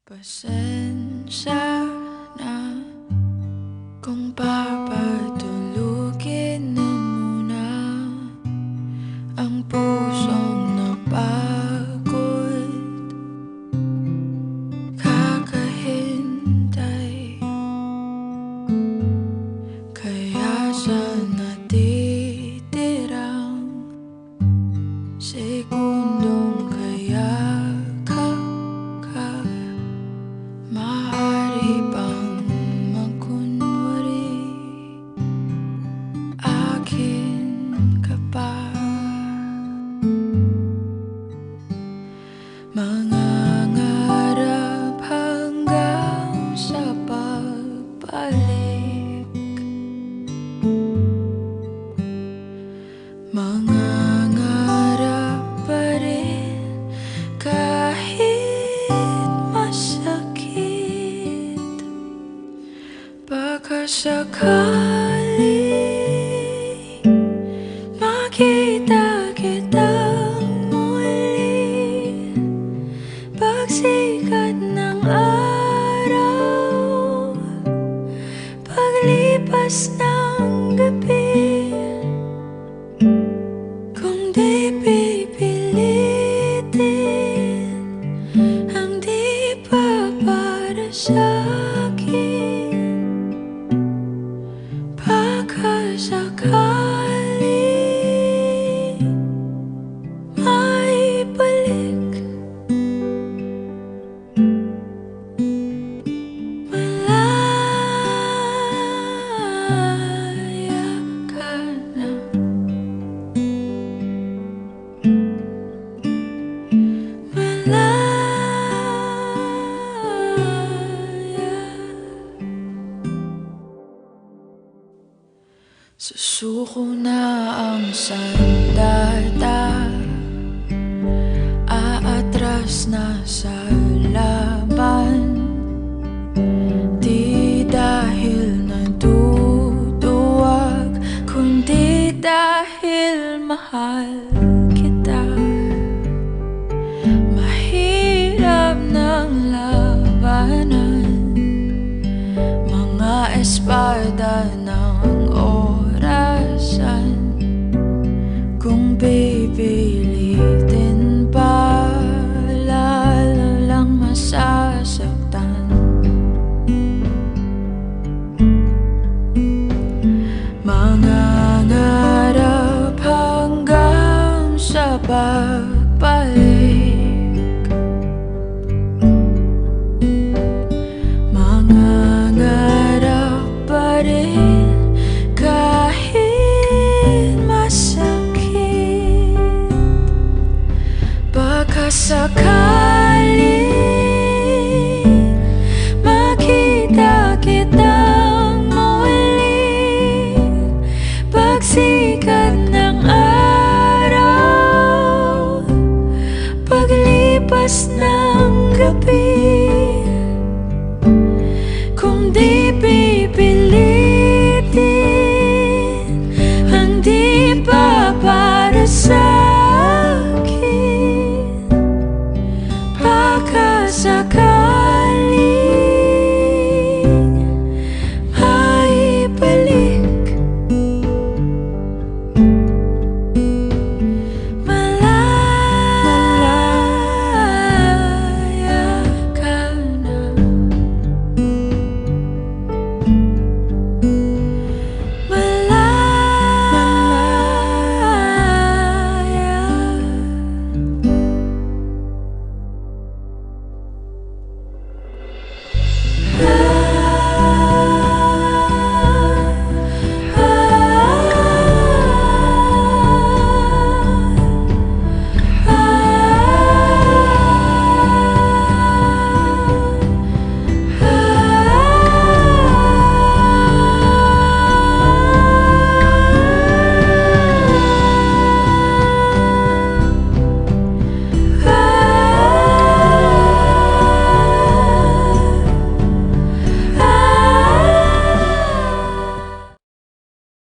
Pasensya na kung papatulugin na muna ang pusong napagod, kakahintay. Kaya sa natitirang segundong kayakap ka, maaari bang magkunwari akin ka pa? Mangangarap hanggang sa pagbalik, mangangarap pa rin kahit masakit. Baka sakali makita kitang muli, pagsikat ng araw, paglipas ng gabi. Kung di pipilitin ang di pa para sa'kin, baka sakali maibalik. Malaya ka na, susuko na ang sandata, aatras na sa laban. Di dahil naduduwag, kundi dahil mahal.